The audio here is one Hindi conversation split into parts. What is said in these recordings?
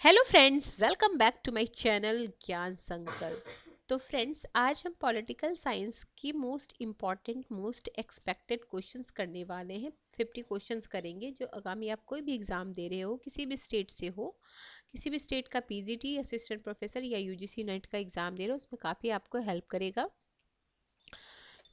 Hello friends, welcome back to my channel Gyan Sankalp. तो फ्रेंड्स, आज हम पॉलिटिकल साइंस की most important most expected questions करने वाले हैं। 50 क्वेश्चंस करेंगे जो आगामी आप कोई भी एग्ज़ाम दे रहे हो, किसी भी स्टेट से हो, किसी भी स्टेट का पीजीटी असिस्टेंट प्रोफेसर या यूजीसी नेट का एग्ज़ाम दे रहे हो, उसमें काफ़ी आपको हेल्प करेगा।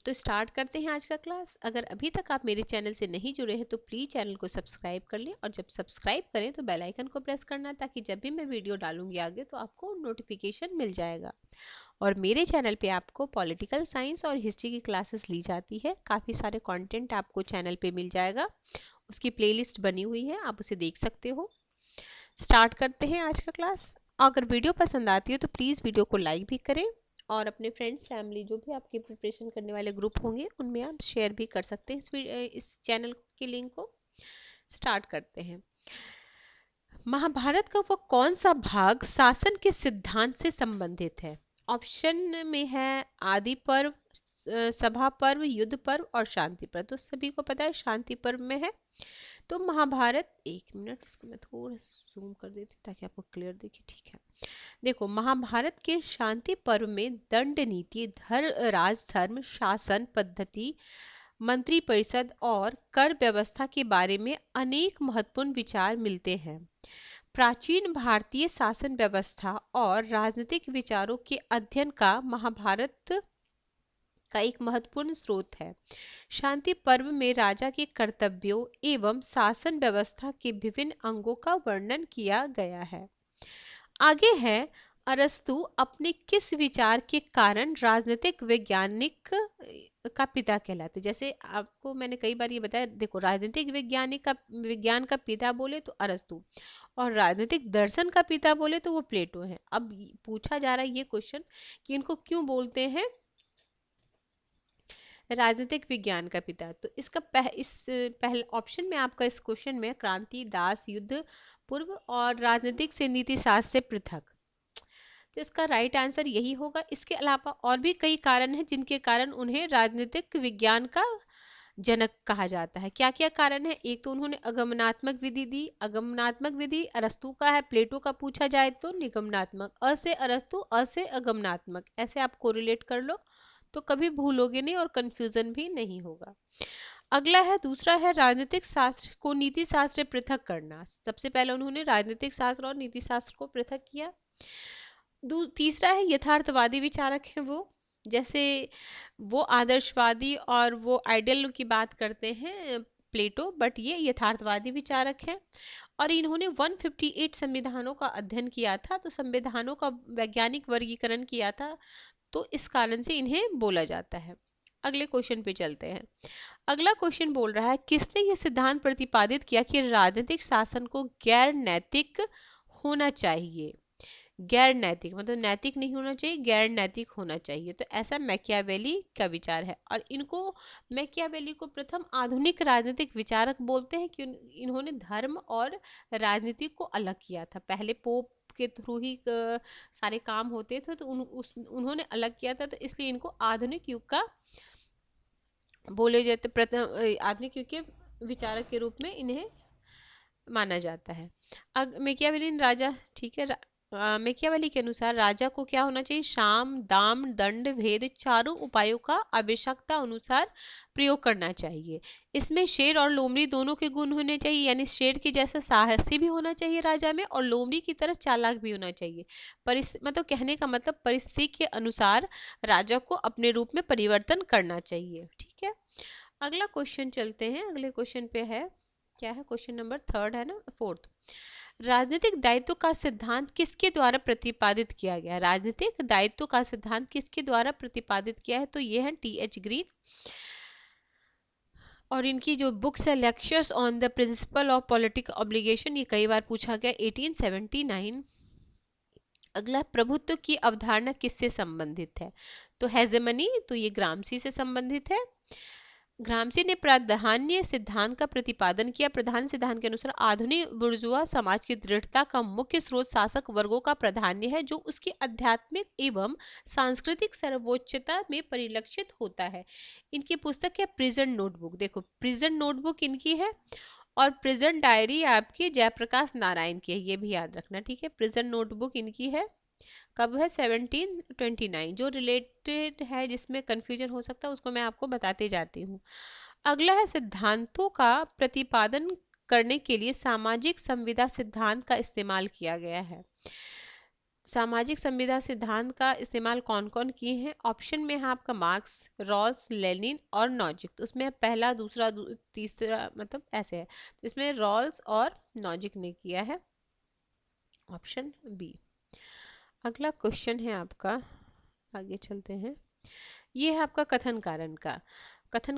तो स्टार्ट करते हैं आज का क्लास। अगर अभी तक आप मेरे चैनल से नहीं जुड़े हैं तो प्लीज़ चैनल को सब्सक्राइब कर लें, और जब सब्सक्राइब करें तो बेल आइकन को प्रेस करना, ताकि जब भी मैं वीडियो डालूंगी आगे तो आपको नोटिफिकेशन मिल जाएगा। और मेरे चैनल पे आपको पॉलिटिकल साइंस और हिस्ट्री की क्लासेस ली जाती है। काफ़ी सारे कंटेंट आपको चैनल पे मिल जाएगा, उसकी प्लेलिस्ट बनी हुई है, आप उसे देख सकते हो। स्टार्ट करते हैं आज का क्लास। अगर वीडियो पसंद आती है तो प्लीज़ वीडियो को लाइक भी करें, और अपने फ्रेंड्स फैमिली जो भी आपकी प्रिपरेशन करने वाले ग्रुप होंगे उनमें आप शेयर भी कर सकते हैं इस चैनल के लिंक को। स्टार्ट करते हैं। महाभारत का वो कौन सा भाग शासन के सिद्धांत से संबंधित है? ऑप्शन में है आदि पर्व, सभा पर्व, युद्ध पर्व और शांति पर्व। तो सभी को पता है शांति पर्व में है। तो महाभारत, एक मिनट इसको मैं थोड़ा जूम कर देती हूँ ताकि आपको क्लियर दिखे। ठीक है, देखो, महाभारत के शांति पर्व में दंड नीति, राजधर्म, शासन पद्धति, मंत्री परिषद और कर व्यवस्था के बारे में अनेक महत्वपूर्ण विचार मिलते हैं। प्राचीन भारतीय शासन व्यवस्था और राजनीतिक विचारों के अध्ययन का महाभारत का एक महत्वपूर्ण स्रोत है। शांति पर्व में राजा के कर्तव्यों एवं शासन व्यवस्था के विभिन्न अंगों का वर्णन किया गया है। आगे है, अरस्तु अपने किस विचार के कारण राजनीतिक वैज्ञानिक का पिता कहलाते? जैसे आपको मैंने कई बार ये बताया, देखो, राजनीतिक विज्ञान का पिता बोले तो अरस्तु, और राजनीतिक दर्शन का पिता बोले तो वो प्लेटो है। अब पूछा जा रहा है ये क्वेश्चन कि इनको क्यों बोलते हैं राजनीतिक विज्ञान का पिता। तो इसका इस पहले ऑप्शन में आपका इस क्वेश्चन में क्रांति, दास, युद्ध पूर्व और राजनीतिक से नीति शास्त्र से पृथक। तो इसका राइट आंसर यही होगा। इसके अलावा और भी कई कारण हैं जिनके कारण उन्हें राजनीतिक विज्ञान का जनक कहा जाता है। क्या क्या कारण है? एक तो उन्होंने अगमनात्मक विधि दी। अगमनात्मक विधि अरस्तु का है, प्लेटो का पूछा जाए तो निगमनात्मक। अ से अरस्तु, अ से अगमनात्मक, ऐसे आप कोरिलेट कर लो तो कभी भूलोगे नहीं और कंफ्यूजन भी नहीं होगा। अगला है, दूसरा है राजनीतिक शास्त्र को नीति शास्त्र से पृथक करना। सबसे पहले उन्होंने राजनीतिक शास्त्र और नीति शास्त्र को पृथक किया। तीसरा है यथार्थवादी विचारक हैं वो, जैसे वो आदर्शवादी और वो आइडियल की बात करते हैं प्लेटो, बट ये यथार्थवादी विचारक हैं। और इन्होंने 158 संविधानों का अध्ययन किया था, तो संविधानों का वैज्ञानिक वर्गीकरण किया था, तो इस कारण से इन्हें बोला जाता है। अगले क्वेश्चन पे चलते हैं। अगला क्वेश्चन बोल रहा है, किसने यह सिद्धांत प्रतिपादित किया कि राजनीतिक शासन को गैर नैतिक होना चाहिए? गैर नैतिक मतलब नैतिक नहीं होना चाहिए, गैर नैतिक होना चाहिए। तो ऐसा मैकियावेली का विचार है, और इनको मैकियावेली को प्रथम आधुनिक राजनीतिक विचारक बोलते हैं कि इन्होंने धर्म और राजनीति को अलग किया था। पहले पोप के थ्रू ही सारे काम होते थे, तो उन्होंने अलग किया था, तो इसलिए इनको आधुनिक युग का बोले जाते, प्रथम आधुनिक युग के विचारक के रूप में इन्हें माना जाता है। मैकियावेली राजा, ठीक है, मैकियावेली के अनुसार राजा को क्या होना चाहिए? साम, दाम, दंड, भेद चारों उपायों का आवश्यकता अनुसार प्रयोग करना चाहिए। इसमें शेर और लोमड़ी दोनों के गुण होने चाहिए, यानी शेर के जैसा साहसी भी होना चाहिए राजा में, और लोमड़ी की तरह चालाक भी होना चाहिए। मतलब कहने का मतलब परिस्थिति के अनुसार राजा को अपने रूप में परिवर्तन करना चाहिए। ठीक है, अगला क्वेश्चन चलते हैं। अगले क्वेश्चन पे है, क्या है? क्वेश्चन नंबर थर्ड है ना, फोर्थ। राजनीतिक दायित्व का सिद्धांत किसके द्वारा प्रतिपादित किया गया? राजनीतिक दायित्व का सिद्धांत किसके द्वारा प्रतिपादित किया है? तो ये है टी.एच. ग्रीन, और इनकी जो बुक्स है lectures on the principle of politic obligation, ये कई बार पूछा गया, 1879। अगला, प्रभुत्व की अवधारणा किससे संबंधित है? तो हेजेमनी, तो ये ग्रामसी से संबंधित है। ग्रामसी ने प्राधान्य सिद्धांत का प्रतिपादन किया। प्रधान सिद्धांत के अनुसार आधुनिक बुर्जुआ समाज की दृढ़ता का मुख्य स्रोत शासक वर्गों का प्राधान्य है, जो उसकी आध्यात्मिक एवं सांस्कृतिक सर्वोच्चता में परिलक्षित होता है। इनकी पुस्तक है प्रिजन नोटबुक। देखो, प्रिजन नोटबुक इनकी है, और प्रिजन डायरी आपकी जयप्रकाश नारायण की है, ये भी याद रखना, ठीक है। प्रिजन नोटबुक इनकी है, कब है, 1729। जो रिलेटेड है जिसमें कंफ्यूजन हो सकता है उसको मैं आपको बताते जाती हूँ। अगला है सिद्धांतों का प्रतिपादन करने के लिए सामाजिक संविदा सिद्धांत का इस्तेमाल किया गया है। सामाजिक संविदा सिद्धांत का इस्तेमाल कौन कौन किए हैं? ऑप्शन में है आपका मार्क्स, रॉल्स, लेनिन और नॉजिक। तो उसमें पहला, दूसरा, तीसरा, मतलब ऐसे है, तो इसमें रॉल्स और नॉजिक ने किया है, ऑप्शन बी। अगला क्वेश्चन है आपका, आगे चलते हैं। ये है आपका कथन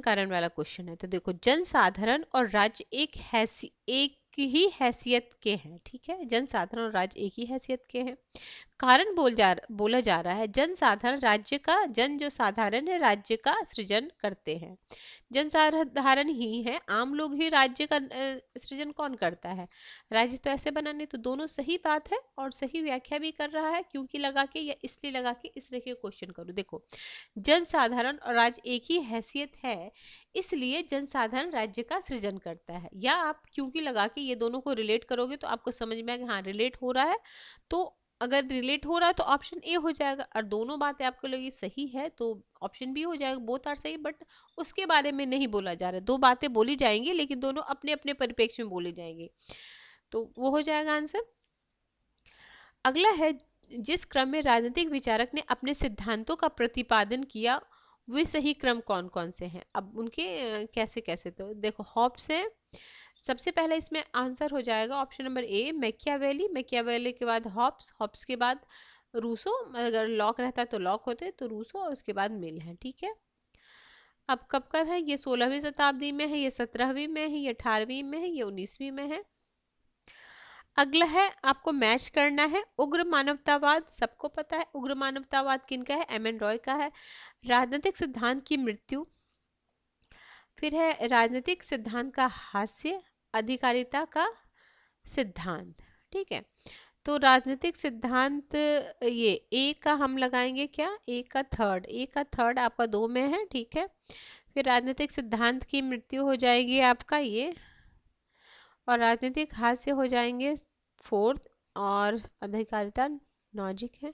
कारण वाला क्वेश्चन है। तो देखो, जनसाधारण और राज्य एक ही हैसियत के हैं, ठीक है। जनसाधारण और राज्य एक ही हैसियत के हैं। कारण बोला जा रहा है जनसाधारण राज्य का, जन जो साधारण है राज्य का सृजन करते हैं। जनसाधारण ही है, आम लोग ही राज्य का सृजन कौन करता है? राज्य तो ऐसे बनाने, तो दोनों सही बात है और सही व्याख्या भी कर रहा है, क्योंकि लगा के या इसलिए लगा के इस तरह के क्वेश्चन करो। देखो, जनसाधारण और राज्य एक ही हैसियत है, इसलिए जनसाधारण राज्य का सृजन करता है। या आप क्योंकि लगा के ये दोनों को रिलेट करोगे तो आपको समझ में आएगा हाँ रिलेट हो रहा है। तो अगर रिलेट हो रहा है तो ऑप्शन ए हो जाएगा, और दोनों बातें आपको लगी सही है तो ऑप्शन बी हो जाएगा। बोथ आर सही, बट उसके बारे में नहीं बोला जा रहा है। दो बातें बोली जाएंगी लेकिन दोनों अपने अपने परिप्रेक्ष्य में बोले जाएंगे, तो वो हो जाएगा आंसर। अगला है, जिस क्रम में राजनीतिक विचारक ने अपने सिद्धांतों का प्रतिपादन किया वे सही क्रम कौन कौन से हैं? अब उनके कैसे कैसे, तो देखो हॉब्स है सबसे पहले, इसमें आंसर हो जाएगा option number A Machiavelli. Machiavelli के बाद हॉब्स, हॉब्स के बाद रूसो, अगर लॉक रहता तो लॉक होते, तो रूसो, और उसके बाद मिल है, ठीक है। अब कब कब है ये? 16वीं शताब्दी में है, ये 17वीं में है, ये 18वीं में है, ये 19वीं में है। अगला है आपको मैच करना है, उग्र मानवतावाद, सबको पता है उग्र मानवतावाद किनका है? एम एन रॉय का है। राजनीतिक सिद्धांत की मृत्यु, फिर है राजनीतिक सिद्धांत का हास्य, अधिकारिता का सिद्धांत, ठीक है। तो राजनीतिक सिद्धांत, ये ए का हम लगाएंगे क्या, ए का थर्ड आपका 2 में है, ठीक है। फिर राजनीतिक सिद्धांत की मृत्यु हो जाएगी आपका ये, और राजनीतिक हास्य हो जाएंगे 4th, और अधिकारिता लॉजिक है।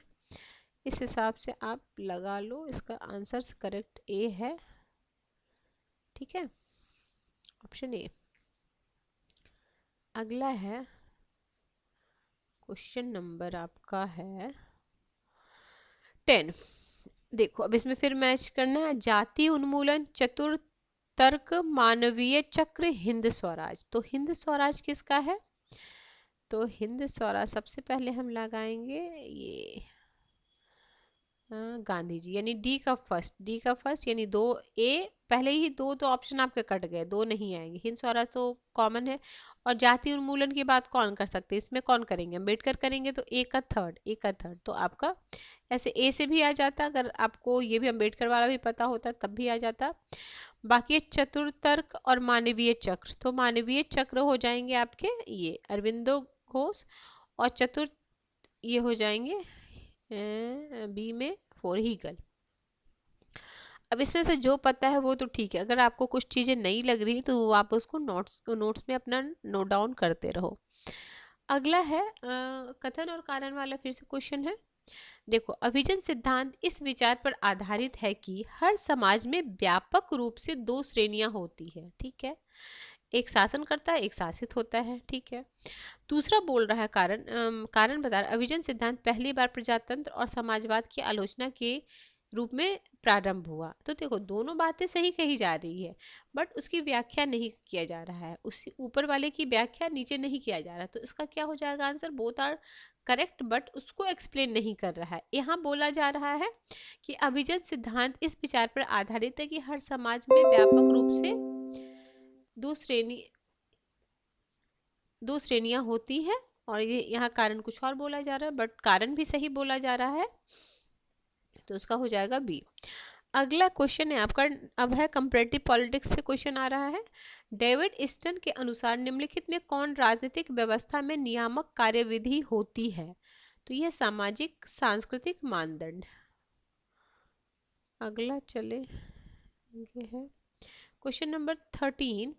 इस हिसाब से आप लगा लो, इसका आंसर करेक्ट ए है, ठीक है, ऑप्शन ए। अगला है क्वेश्चन नंबर आपका है 10। देखो अब इसमें फिर मैच करना है, जाति उन्मूलन, चतुर तर्क, मानवीय चक्र, हिंद स्वराज। तो हिंद स्वराज किसका है? तो हिंद स्वराज सबसे पहले हम लगाएंगे ये गांधी जी, यानी डी का फर्स्ट, यानी 2 ए, पहले ही दो तो ऑप्शन आपके कट गए, 2 नहीं आएंगे। हिंद स्वराज तो कॉमन है, और जाति उन्मूलन की बात कौन कर सकते हैं? इसमें कौन करेंगे? अम्बेडकर करेंगे, तो ए का थर्ड तो आपका ऐसे ए से भी आ जाता, अगर आपको ये भी अम्बेडकर वाला भी पता होता तब भी आ जाता। बाकी चतुर्तर्क और मानवीय चक्र, तो मानवीय चक्र हो जाएंगे आपके ये अरविंदो घोष, और चतुर्थ ये हो जाएंगे बी में फोरहीगल। अब इसमें से जो पता है वो तो ठीक है, अगर आपको कुछ चीज़ें नहीं लग रही तो आप उसको नोट्स में अपना नोट डाउन करते रहो। अगला है कथन और कारण वाला फिर से क्वेश्चन है। देखो, अभिजन सिद्धांत इस विचार पर आधारित है कि हर समाज में व्यापक रूप से 2 श्रेणियां होती है, ठीक है। एक शासन करता है, एक शासित होता है, ठीक है। दूसरा बोल रहा है कारण बता रहा है, अभिजन सिद्धांत पहली बार प्रजातंत्र और समाजवाद की आलोचना के रूप में प्रारंभ हुआ। तो देखो दोनों बातें सही कही जा रही है, बट उसकी व्याख्या नहीं किया जा रहा है, उसी ऊपर वाले की व्याख्या नीचे नहीं किया जा रहा। तो इसका क्या हो जाएगा answer? Both are correct, but उसको एक्सप्लेन नहीं कर रहा है। यहाँ बोला जा रहा है कि अभिजन सिद्धांत इस विचार पर आधारित है कि हर समाज में व्यापक रूप से दो श्रेणियां होती हैं, और ये यहाँ कारण कुछ और बोला जा रहा है, बट कारण भी सही बोला जा रहा है, तो उसका हो जाएगा बी। अगला क्वेश्चन है आपका, अब है कंपैरेटिव पॉलिटिक्स से क्वेश्चन आ रहा है। डेविड ईस्टन के अनुसार निम्नलिखित में कौन राजनीतिक व्यवस्था में नियामक कार्यविधि होती है? तो यह सामाजिक सांस्कृतिक मानदंड। अगला चले, ये है क्वेश्चन नंबर 13।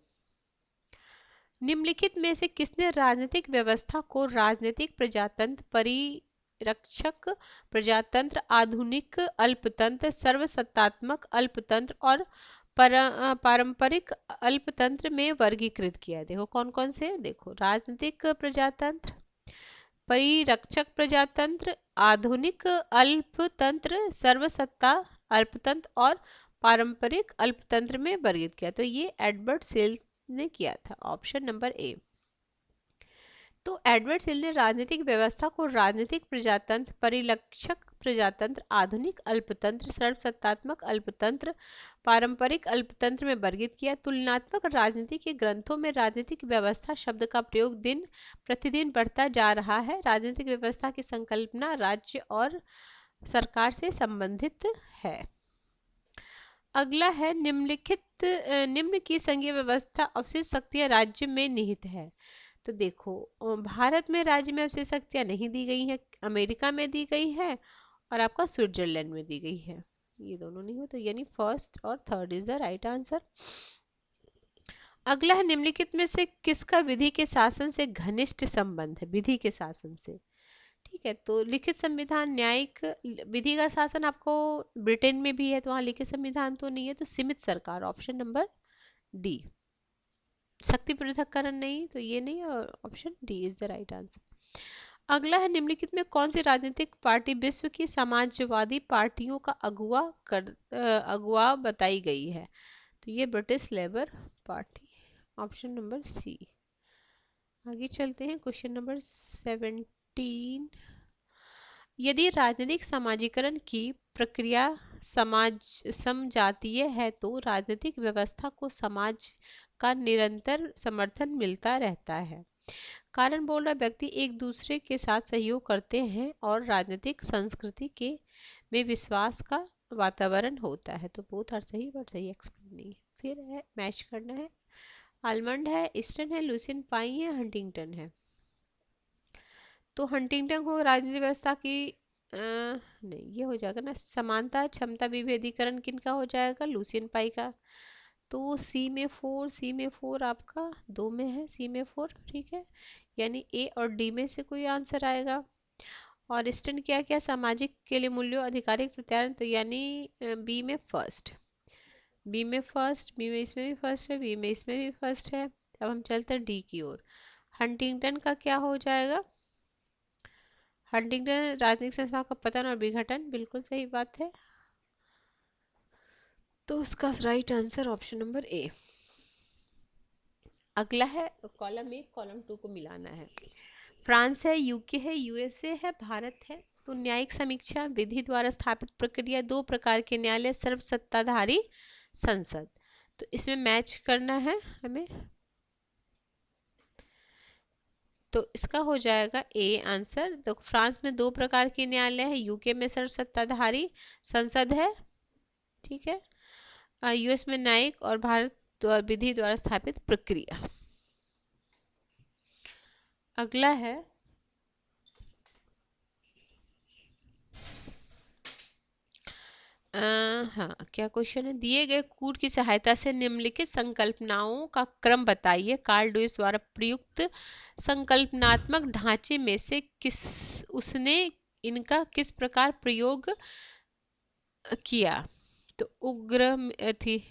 निम्नलिखित में से किसने राजनीतिक व्यवस्था को राजनीतिक प्रजातंत्र, परिरक्षक प्रजातंत्र, आधुनिक अल्पतंत्र, सर्वसत्तात्मक अल्पतंत्र और पारंपरिक अल्पतंत्र में वर्गीकृत किया है? देखो कौन कौन से, देखो राजनीतिक प्रजातंत्र, परिरक्षक प्रजातंत्र, आधुनिक अल्पतंत्र, सर्वसत्ता अल्पतंत्र और पारंपरिक अल्पतंत्र में वर्गीकृत किया। तो ये एडवर्ड सेल ने किया था, ऑप्शन नंबर ए। तो एडवर्ड हिल ने राजनीतिक व्यवस्था को राजनीतिक प्रजातंत्र, परिरक्षक प्रजातंत्र, आधुनिक अल्पतंत्र, सर्वसत्तात्मक अल्पतंत्र, पारंपरिक अल्पतंत्र में वर्गीकृत किया। तुलनात्मक राजनीति के ग्रंथों में राजनीतिक व्यवस्था शब्द का प्रयोग दिन प्रतिदिन बढ़ता जा रहा है। राजनीतिक व्यवस्था की संकल्पना राज्य और सरकार से संबंधित है। अगला है निम्नलिखित निम्न की संघीय व्यवस्था अवशिष्ट शक्तियां राज्य में निहित है। तो देखो भारत में राज्य में अवशिष्ट शक्तियां नहीं दी गई है, अमेरिका में दी गई है और आपका स्विट्जरलैंड में दी गई है, ये दोनों नहीं हो, तो यानी फर्स्ट और third is the right answer. अगला है निम्नलिखित में से किसका विधि के शासन से घनिष्ठ संबंध है? विधि के शासन से, ठीक है। तो लिखित संविधान, न्यायिक, विधि का शासन आपको ब्रिटेन में भी है तो वहाँ लिखित संविधान तो नहीं है, तो सीमित सरकार, ऑप्शन नंबर डी। शक्ति पृथक्करण नहीं, तो ये नहीं, और option D is the right answer. अगला है निम्नलिखित में कौन सी राजनीतिक पार्टी विश्व की समाजवादी पार्टियों का अगुवा बताई गई है? तो ये British Labour Party, option number C. आगे चलते हैं, क्वेश्चन नंबर 17। यदि राजनीतिक समाजीकरण की प्रक्रिया समजातीय है तो राजनीतिक व्यवस्था को समाज का निरंतर समर्थन मिलता रहता है। कारण बोल रहा व्यक्ति एक दूसरे के साथ सहयोग करते हैं और राजनीतिक संस्कृति के में विश्वास का वातावरण होता है। तो बोथ आर सही, बट सही एक्सप्लेन नहीं है। फिर है मैच करना है, आलमंड है, ईस्टर्न है, लुसियन पाई है, हंटिंगटन है। तो हंटिंगटन को राजनीतिक व्यवस्था की नहीं, ये हो जाएगा ना, समानता क्षमता विभेदीकरण किनका हो जाएगा? लुसियन पाई का। तो सी में 4, सी में 4 आपका 2 में है, सी में 4, ठीक है, यानी ए और डी में से कोई आंसर आएगा। और ईस्टर्न क्या क्या, सामाजिक के लिए मूल्यों, आधिकारिक प्रत्यायन, तो यानी बी में फर्स्ट, बी में फर्स्ट, बी में इसमें भी फर्स्ट है, बी में इसमें भी फर्स्ट है। अब हम चलते हैं डी की ओर। हंटिंगटन का क्या हो जाएगा? हंटिंगटन राजनीतिक संस्थाओं का पतन और विघटन, बिल्कुल सही बात है। तो उसका right answer option number A. अगला है कॉलम 1 कॉलम 2 को मिलाना है। फ्रांस है, यूके है, यूएसए है, भारत है। तो न्यायिक समीक्षा, विधि द्वारा स्थापित प्रक्रिया, दो प्रकार के न्यायालय, सर्वसत्ताधारी संसद। तो इसमें मैच करना है हमें, तो इसका हो जाएगा ए आंसर। तो फ्रांस में दो प्रकार के न्यायालय है, यूके में सर्वसत्ताधारी संसद है, ठीक है, यूएस में न्यायिक और भारत विधि द्वारा स्थापित प्रक्रिया। अगला है हाँ, क्या क्वेश्चन है? दिए गए कूट की सहायता से निम्नलिखित संकल्पनाओं का क्रम बताइए। कार्ल ड्यूस द्वारा प्रयुक्त संकल्पनात्मक ढांचे में से उसने इनका किस प्रकार प्रयोग किया? तो उग्र थी,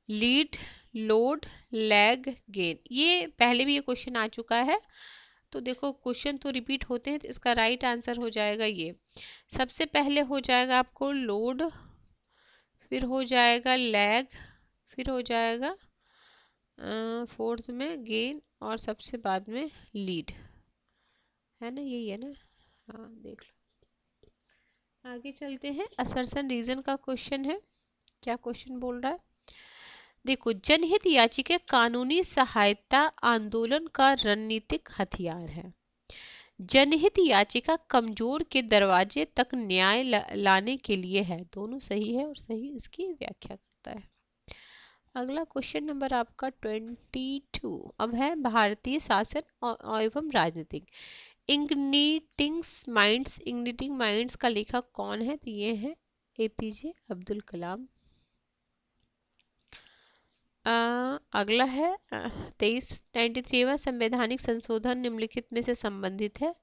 लीड, लोड, लैग, गेन। ये पहले भी ये क्वेश्चन आ चुका है, तो देखो क्वेश्चन तो रिपीट होते हैं, तो इसका राइट आंसर हो जाएगा ये। सबसे पहले हो जाएगा आपको लोड, फिर हो जाएगा लैग, फिर हो जाएगा फोर्थ में गेन और सबसे बाद में लीड, है ना, यही है ना? हाँ देख लो। आगे चलते हैं, असर्शन रीजन का क्वेश्चन है। क्या क्वेश्चन बोल रहा है? देखो, जनहित याचिका कानूनी सहायता आंदोलन का रणनीतिक हथियार है। जनहित याचिका कमजोर के दरवाजे तक न्याय लाने के लिए है। दोनों सही है और सही इसकी व्याख्या करता है। अगला क्वेश्चन नंबर आपका 22 अब है भारतीय शासन एवं राजनीतिक। इग्निटिंग माइंड्स का लेखक कौन है? तो ये है एपीजे अब्दुल कलाम। अगला है 93वां संवैधानिक संशोधन निम्नलिखित में से संबंधित है।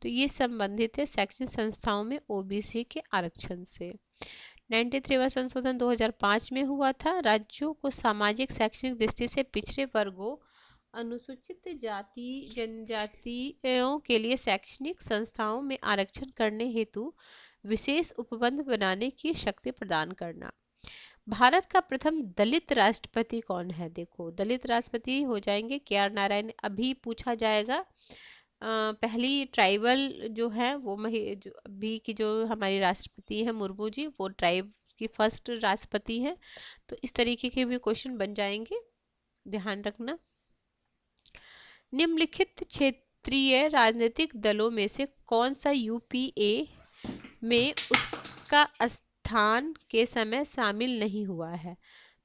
तो ये संबंधित है शैक्षणिक संस्थाओं में ओबीसी के आरक्षण से। 93वां संशोधन 2005 में हुआ था। राज्यों को सामाजिक शैक्षणिक दृष्टि से पिछड़े वर्गों, अनुसूचित जाति जनजातियों के लिए शैक्षणिक संस्थाओं में आरक्षण करने हेतु विशेष उपबंध बनाने की शक्ति प्रदान करना। भारत का प्रथम दलित राष्ट्रपति कौन है? देखो, दलित राष्ट्रपति हो जाएंगे KR नारायण। अभी पूछा जाएगा पहली ट्राइबल जो है वो जो अभी की जो हमारी राष्ट्रपति है मुर्मू जी, वो ट्राइब की फर्स्ट राष्ट्रपति है। तो इस तरीके के भी क्वेश्चन बन जाएंगे, ध्यान रखना। निम्नलिखित क्षेत्रीय राजनीतिक दलों में से कौन सा यूपीए में उसका स्थान के समय शामिल नहीं हुआ है?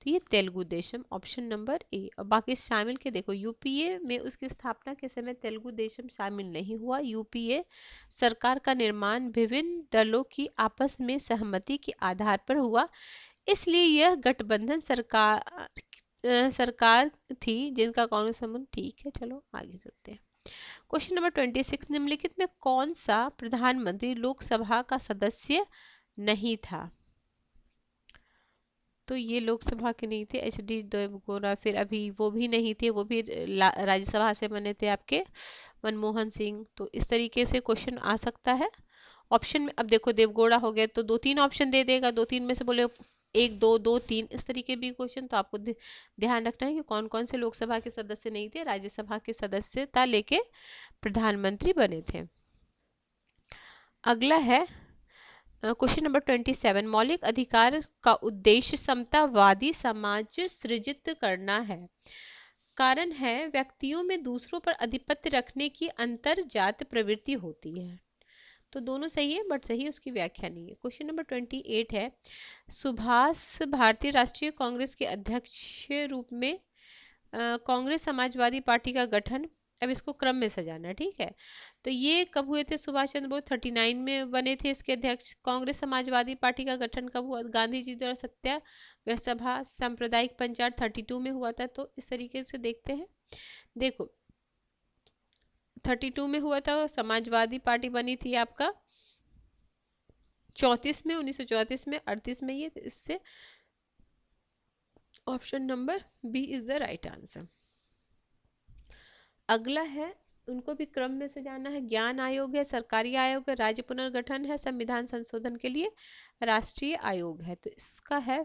तो ये Telugu Desam, option number A. और बाकी शामिल के देखो, यूपीए में उसकी स्थापना के समय तेलुगु देशम शामिल नहीं हुआ। यूपीए सरकार का निर्माण विभिन्न दलों की आपस में सहमति के आधार पर हुआ, इसलिए यह गठबंधन सरकार थी जिनका कांग्रेस संबंध। ठीक है, चलो आगे चलते हैं। क्वेश्चन नंबर 26, निम्नलिखित में कौन सा प्रधानमंत्री लोकसभा का सदस्य नहीं था? तो ये लोकसभा के नहीं थे, HD देवगौड़ा। फिर अभी वो भी नहीं थे, वो भी राज्यसभा से बने थे आपके मनमोहन सिंह। तो इस तरीके से क्वेश्चन आ सकता है ऑप्शन में। अब देखो, देवगौड़ा हो गया तो 2-3 ऑप्शन दे देगा, 2-3 में से बोले 1 2 2 3, इस तरीके भी क्वेश्चन। तो आपको ध्यान रखना है कि कौन कौन से लोकसभा के सदस्य नहीं थे, राज्यसभा के सदस्यता लेके प्रधानमंत्री बने थे। अगला है क्वेश्चन नंबर 27, मौलिक अधिकार का उद्देश्य समतावादी समाज सृजित करना है। कारण है व्यक्तियों में दूसरों पर आधिपत्य रखने की अंतरजात प्रवृत्ति होती है। तो दोनों सही है, बट सही उसकी व्याख्या नहीं है। क्वेश्चन नंबर 28 है, सुभाष भारतीय राष्ट्रीय कांग्रेस के अध्यक्ष रूप में कांग्रेस समाजवादी पार्टी का गठन। अब इसको क्रम में सजाना, ठीक है। तो ये कब हुए थे? सुभाष चंद्र बोस 39 में बने थे इसके अध्यक्ष। कांग्रेस समाजवादी पार्टी का गठन कब हुआ? गांधी जी द्वारा सत्याग्रह सभा सांप्रदायिक पंचायत 32 में हुआ था। तो इस तरीके से देखते हैं। देखो, 32 में हुआ था। समाजवादी पार्टी बनी थी आपका 34 में, 1934 में, 38 में। ये इससे option number B is the right answer. अगला है, उनको भी क्रम में से जाना है। ज्ञान आयोग है, सरकारी आयोग है, राज्य पुनर्गठन है, संविधान संशोधन के लिए राष्ट्रीय आयोग है। तो इसका है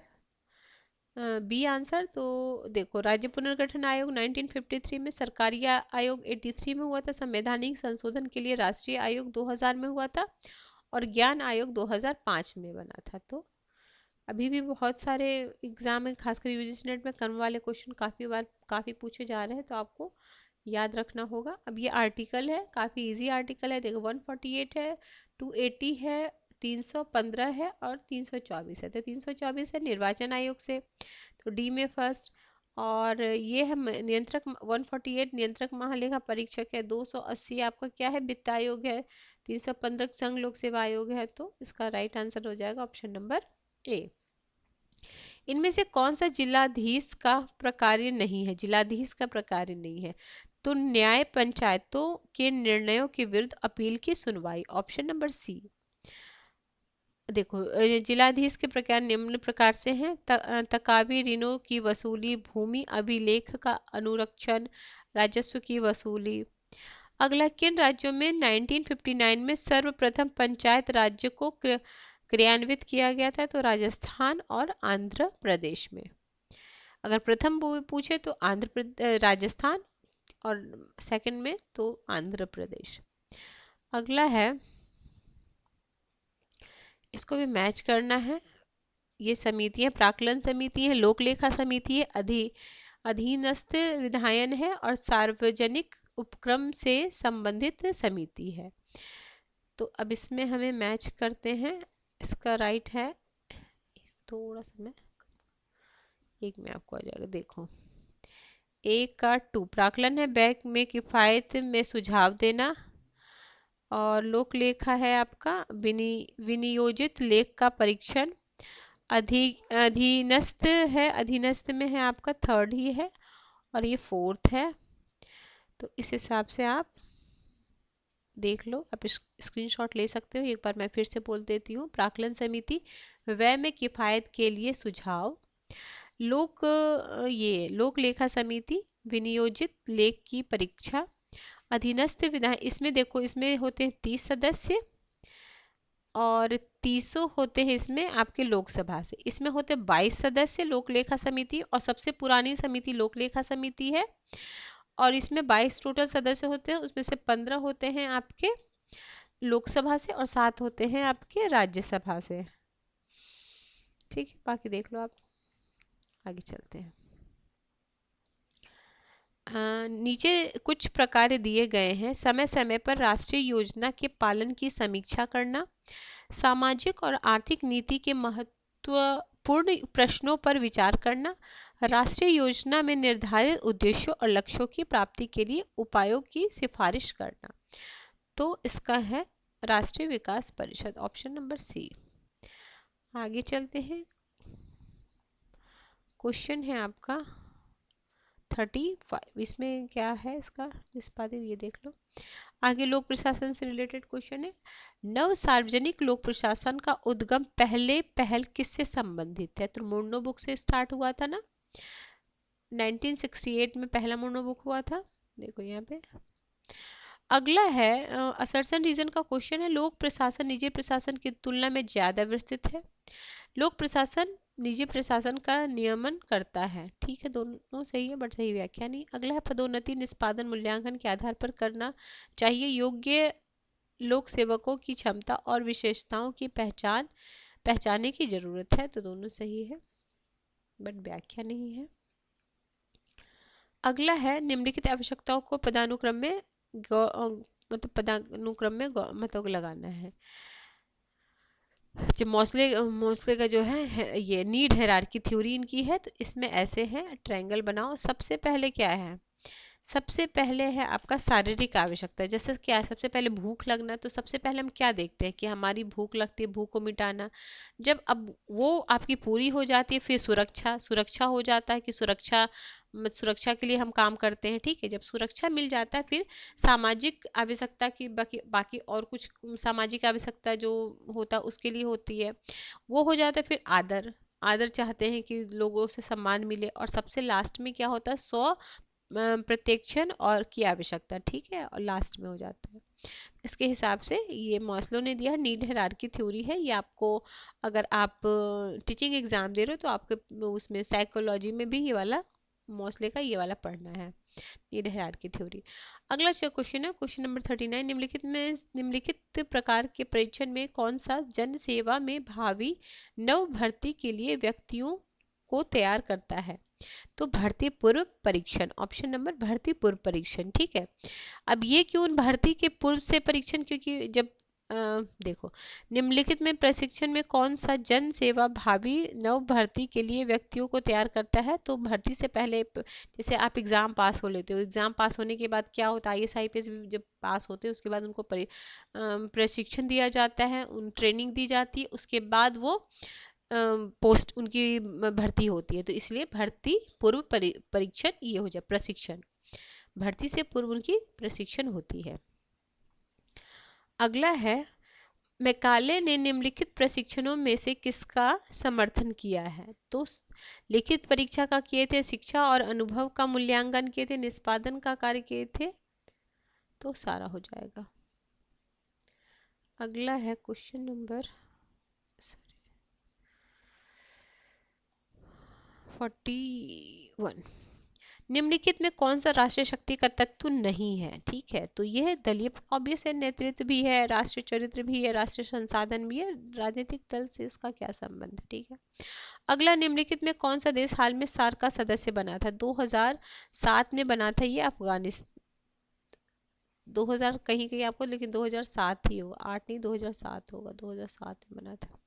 बी आंसर। तो देखो, राज्य पुनर्गठन आयोग 1953 में, सरकारी आयोग 83 में हुआ था, संवैधानिक संशोधन के लिए राष्ट्रीय आयोग 2000 में हुआ था, और ज्ञान आयोग 2005 में बना था। तो अभी भी बहुत सारे एग्जाम में, खासकर यूजीसी नेट में क्रम वाले क्वेश्चन काफ़ी पूछे जा रहे हैं, तो आपको याद रखना होगा। अब ये आर्टिकल है, काफ़ी इजी आर्टिकल है। देखो, 148 है, 280 है, 315 है और 324 है। तो 324 है निर्वाचन आयोग से, तो डी में फर्स्ट। और ये है नियंत्रक 148 नियंत्रक महालेखा परीक्षक है। 280 आपका क्या है? वित्त आयोग है। 315 संघ लोक सेवा आयोग है। तो इसका राइट आंसर हो जाएगा ऑप्शन नंबर ए। इनमें से कौन सा जिलाधीश का प्रकार्य नहीं है? जिलाधीश का प्रकार्य नहीं है तो न्याय पंचायतों के निर्णयों के विरुद्ध अपील की सुनवाई, ऑप्शन नंबर सी। देखो, जिलाधीश के प्रकार निम्न प्रकार से हैं। तकावी ऋणों की वसूली, भूमि अभिलेख का अनुरक्षण, राजस्व की वसूली। अगला, किन राज्यों में 1959 में सर्वप्रथम पंचायत राज्य को क्रियान्वित किया गया था? तो राजस्थान और आंध्र प्रदेश में। अगर प्रथम पूछे तो राजस्थान, और सेकंड में तो आंध्र प्रदेश। अगला है, इसको भी मैच करना है। ये समिति है, प्राक्कलन समिति है, लोक लेखा समिति है, अधीनस्थ विधायन है और सार्वजनिक उपक्रम से संबंधित समिति है। तो अब इसमें हमें मैच करते हैं। इसका राइट है, थोड़ा सा मैं एक में आपको आ जाएगा। देखो, एक का 2 प्राक्कलन है, बैंक में किफायत में सुझाव देना, और लोक लेखा है आपका विनियोजित लेख का परीक्षण, अधीनस्थ है, अधीनस्थ में है आपका थर्ड ही है और ये फोर्थ है। तो इस हिसाब से आप देख लो, आप स्क्रीनशॉट ले सकते हो। एक बार मैं फिर से बोल देती हूँ। प्राक्कलन समिति, व्यय में किफायत के लिए सुझाव। ये लोक लेखा समिति, विनियोजित लेख की परीक्षा। अधीनस्थ विधान, इसमें देखो इसमें होते हैं 30 सदस्य और 300 होते हैं इसमें आपके लोकसभा से। इसमें होते 22 सदस्य लोक लेखा समिति और सबसे पुरानी समिति लोक लेखा समिति है। और इसमें 22 टोटल सदस्य होते हैं, उसमें से 15 होते हैं आपके लोकसभा से और 7 होते हैं आपके राज्यसभा से। ठीक है, बाकी देख लो आप। आगे चलते हैं। नीचे कुछ प्रकार दिए गए हैं। समय समय पर राष्ट्रीय योजना के पालन की समीक्षा करना, सामाजिक और आर्थिक नीति के महत्वपूर्ण प्रश्नों पर विचार करना, राष्ट्रीय योजना में निर्धारित उद्देश्यों और लक्ष्यों की प्राप्ति के लिए उपायों की सिफारिश करना। तो इसका है राष्ट्रीय विकास परिषद, ऑप्शन नंबर सी। आगे चलते हैं। क्वेश्चन है आपका 35। इसमें क्या है इसका निष्पादित, ये देख लो। आगे लोक प्रशासन से रिलेटेड क्वेश्चन है। नव सार्वजनिक लोक प्रशासन का उद्गम पहल किससे संबंधित है? तो मुंडो बुक से स्टार्ट हुआ था ना, 1968 में पहला मुंडो बुक हुआ था। देखो यहाँ पे। अगला है असर्शन रीजन का क्वेश्चन है। लोक प्रशासन निजी प्रशासन की तुलना में ज्यादा विस्तृत है। लोक प्रशासन निजी प्रशासन का नियमन करता है। ठीक है, दोनों सही है बट सही व्याख्या नहीं। अगला है पदोन्नति निष्पादन मूल्यांकन के आधार पर करना चाहिए। योग्य लोक सेवकों की क्षमता और विशेषताओं की पहचानने की जरूरत है। तो दोनों सही है बट व्याख्या नहीं है। अगला है निम्नलिखित आवश्यकताओं को पदानुक्रम में मतलब लगाना है। जब मॉसले का जो है ये नीड हायरार्की थ्योरी इनकी है। तो इसमें ऐसे है, ट्रायंगल बनाओ। सबसे पहले क्या है? सबसे पहले है आपका शारीरिक आवश्यकता। जैसे क्या है, सबसे पहले भूख लगना। तो सबसे पहले हम क्या देखते हैं कि हमारी भूख लगती है, भूख को मिटाना। जब अब वो आपकी पूरी हो जाती है फिर सुरक्षा हो जाता है कि सुरक्षा के लिए हम काम करते हैं। ठीक है, जब सुरक्षा मिल जाता है फिर सामाजिक आवश्यकता की बाकी और कुछ सामाजिक आवश्यकता जो होता है उसके लिए होती है, वो हो जाता है। फिर आदर चाहते हैं कि लोगों से सम्मान मिले। और सबसे लास्ट में क्या होता है? प्रत्यक्षण और की आवश्यकता। ठीक है, और लास्ट में हो जाता है। इसके हिसाब से ये मॉस्लो ने दिया नीड हायरार्की थ्योरी है। ये आपको अगर आप टीचिंग एग्जाम दे रहे हो तो आपके उसमें साइकोलॉजी में भी ये वाला मॉस्ले का ये वाला पढ़ना है, नीड हायरार्की थ्योरी। अगला क्वेश्चन है क्वेश्चन नंबर 39। निम्नलिखित प्रकार के परीक्षण में कौन सा जन सेवा में भावी नव भर्ती के लिए व्यक्तियों को तैयार करता है? तो भर्ती पूर्व परीक्षण, ऑप्शन नंबर भर्ती पूर्व परीक्षण। ठीक है, अब ये क्यों भर्ती के पूर्व से परीक्षण? क्योंकि जब देखो निम्नलिखित में प्रशिक्षण में कौन सा जन सेवा भावी नव भर्ती के लिए व्यक्तियों को तैयार करता है? तो भर्ती से पहले जैसे आप एग्जाम पास हो लेते हो, एग्जाम पास होने के बाद क्या होता है, IAS IPS जब पास होते हैं उसके बाद उनको प्रशिक्षण दिया जाता है, उन ट्रेनिंग दी जाती है, उसके बाद वो पोस्ट उनकी भर्ती होती है। तो इसलिए भर्ती पूर्व परीक्षण ये हो जाए प्रशिक्षण, भर्ती से पूर्व उनकी प्रशिक्षण होती है। अगला है मैकाले ने निम्नलिखित प्रशिक्षणों में से किसका समर्थन किया है? तो लिखित परीक्षा का किए थे, शिक्षा और अनुभव का मूल्यांकन किए थे, निष्पादन का कार्य किए थे। तो सारा हो जाएगा। अगला है क्वेश्चन नंबर 41। निम्नलिखित में कौन सा राष्ट्रीय शक्ति का तत्व नहीं है? ठीक है, तो यह दलीय ऑब्वियस है, नेतृत्व भी है, राष्ट्रीय चरित्र भी है, राष्ट्रीय संसाधन भी है, राजनीतिक दल से इसका क्या संबंध है? ठीक है। अगला, निम्नलिखित में कौन सा देश हाल में सार्क का सदस्य बना था? 2007 में बना था ये अफगानिस्तान। 2000 कहीं कहीं आपको, लेकिन 2007 ही होगा, 8 नहीं 2007 होगा। 2007 में बना था,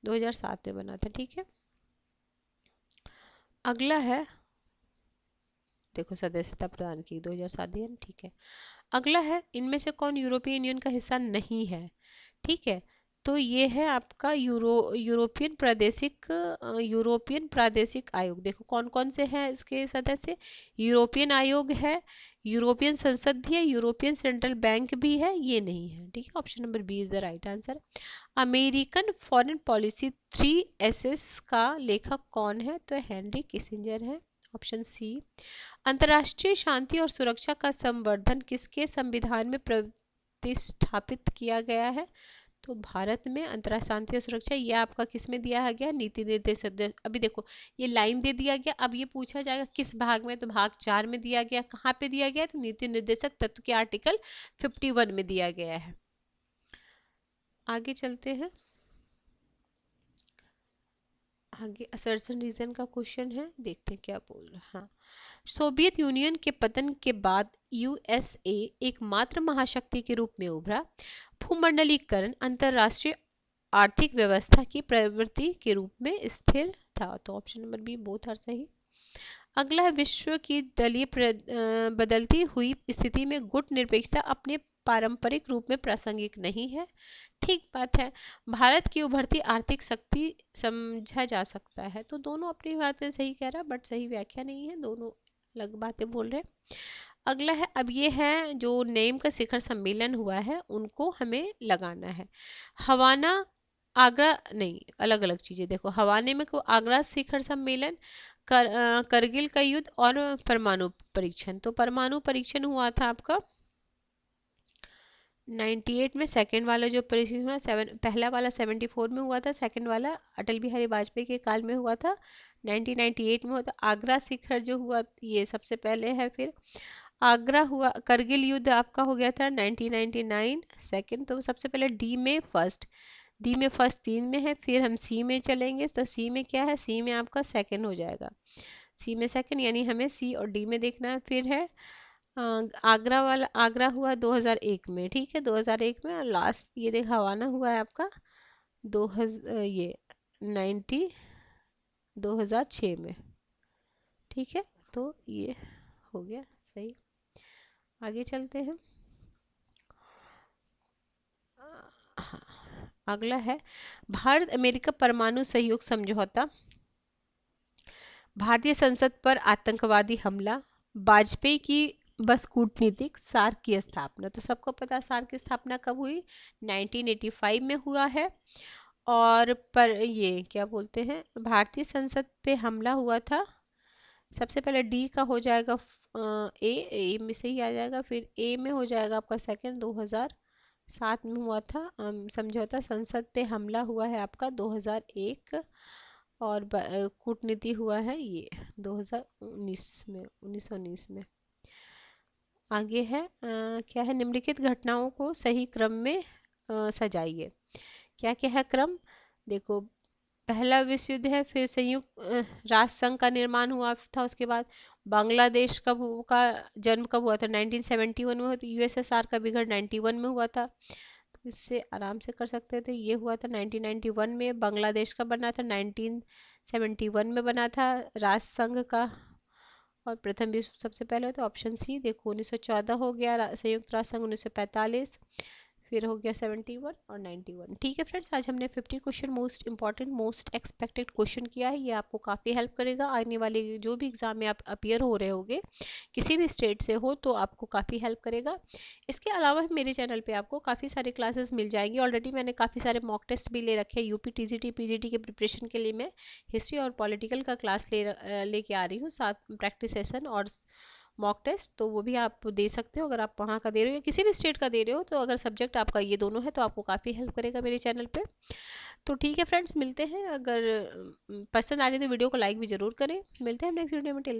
2007 में बना था। ठीक है, अगला है देखो सदस्यता प्रदान की 2007 दिया। ठीक है, अगला है इनमें से कौन यूरोपीय यूनियन का हिस्सा नहीं है? ठीक है, तो ये है आपका यूरोपियन प्रादेशिक आयोग। देखो कौन कौन से हैं इसके सदस्य। यूरोपियन आयोग है, यूरोपियन संसद भी है, यूरोपियन सेंट्रल बैंक भी है, ये नहीं है। ठीक है, option number B is the right answer. American foreign policy 3 का लेखक कौन है? तो हेनरी किसिंजर है, ऑप्शन सी। अंतर्राष्ट्रीय शांति और सुरक्षा का संवर्धन किसके संविधान में प्रतिष्ठापित किया गया है? तो भारत में अंतर्राष्ट्रीय शांति और सुरक्षा, ये आपका किस में दिया गया? नीति निर्देशक। अभी देखो ये लाइन दे दिया गया, अब ये पूछा जाएगा किस भाग में, तो भाग 4 में दिया गया। कहाँ पे दिया गया? तो नीति निर्देशक तत्व के आर्टिकल 51 में दिया गया है। आगे चलते हैं। आगे असर्शन रीजन का क्वेश्चन है, देखते हैं क्या बोल रहा है। हाँ, सोवियत यूनियन के पतन के बाद यूएसए एकमात्र महाशक्ति के रूप में उभरा। भूमंडलीकरण अंतरराष्ट्रीय आर्थिक व्यवस्था की प्रवृत्ति के रूप में स्थिर था। तो option number B both are सही। अगला है, विश्व की दलीय बदलती हुई स्थिति में गुट निरपेक्षता अपने पारंपरिक रूप में प्रासंगिक नहीं है। ठीक बात है, भारत की उभरती आर्थिक शक्ति समझा जा सकता है। तो दोनों अपनी बात में सही कह रहा है, बट सही व्याख्या नहीं है, दोनों अलग बातें बोल रहे हैं। अगला है, अब ये है जो नेम का शिखर सम्मेलन हुआ है उनको हमें लगाना है। हवाना आगरा नहीं, अलग अलग चीजें। देखो हवाने में को आगरा शिखर सम्मेलन, करगिल का युद्ध और परमाणु परीक्षण। तो परमाणु परीक्षण हुआ था आपका 98 में, सेकंड वाला जो परीक्षण हुआ पहला वाला 74 में हुआ था, सेकंड वाला अटल बिहारी वाजपेयी के काल में हुआ था 1998 में हुआ था। आगरा शिखर जो हुआ ये सबसे पहले है। फिर आगरा हुआ, करगिल युद्ध आपका हो गया था 1999 सेकंड। तो सबसे पहले डी में फर्स्ट 3 में है। फिर हम सी में चलेंगे, तो सी में क्या है? सी में आपका सेकंड हो जाएगा, सी में सेकंड, यानी हमें सी और डी में देखना है। फिर है आगरा वाला, आगरा हुआ 2001 में। ठीक है, 2001 में। लास्ट ये देख हवाना हुआ है आपका 2006 में। ठीक है, तो ये हो गया सही। आगे चलते हैं। हाँ, अगला है, भारत अमेरिका परमाणु सहयोग समझौता, भारतीय संसद पर आतंकवादी हमला, वाजपेयी की बस कूटनीतिक, सार्क की स्थापना। तो सबको पता सार्क की स्थापना कब हुई? 1985 में हुआ है। और पर ये क्या बोलते हैं, भारतीय संसद पे हमला हुआ था। सबसे पहले डी का हो जाएगा ए में से ही आ जाएगा। फिर ए में हो जाएगा आपका सेकंड 2007 में हुआ था समझौता। संसद पे हमला हुआ है आपका 2001 और कूटनीति हुआ है ये 2019 में, 1919 में। आगे है क्या है, निम्नलिखित घटनाओं को सही क्रम में सजाइए। क्या क्या है क्रम? देखो पहला विश्व युद्ध है, फिर संयुक्त राष्ट्र संघ का निर्माण हुआ था, उसके बाद बांग्लादेश का जन्म कब हुआ था? 1971 में हुआ था। यूएसएसआर का विघटन 91 में हुआ था। तो इससे आराम से कर सकते थे। ये हुआ था 1991 में। बांग्लादेश का बना था 1971 में बना था राष्ट्र संघ का। और प्रथम विश्व सबसे पहले होता है ऑप्शन सी। देखो 1914 हो गया संयुक्त राष्ट्र संघ, 1945 फिर हो गया 71 और 91। ठीक है फ्रेंड्स, आज हमने 50 question most important most expected question किया है। ये आपको काफ़ी हेल्प करेगा आने वाले जो भी एग्जाम में आप अपियर हो रहे होगे, किसी भी स्टेट से हो, तो आपको काफ़ी हेल्प करेगा। इसके अलावा मेरे चैनल पे आपको काफ़ी सारे क्लासेस मिल जाएंगे। ऑलरेडी मैंने काफ़ी सारे मॉक टेस्ट भी ले रखे हैं। यूपी टीजीटी पीजीटी के प्रिपरेशन के लिए मैं हिस्ट्री और पॉलिटिकल का क्लास लेके आ रही हूँ, साथ प्रैक्टिस सेशन और मॉक टेस्ट। तो वो भी आप दे सकते हो अगर आप वहाँ का दे रहे हो या किसी भी स्टेट का दे रहे हो। तो अगर सब्जेक्ट आपका ये दोनों है तो आपको काफ़ी हेल्प करेगा मेरे चैनल पे। तो ठीक है फ्रेंड्स, मिलते हैं। अगर पसंद आ रही है तो वीडियो को लाइक भी ज़रूर करें। मिलते हैं नेक्स्ट वीडियो में।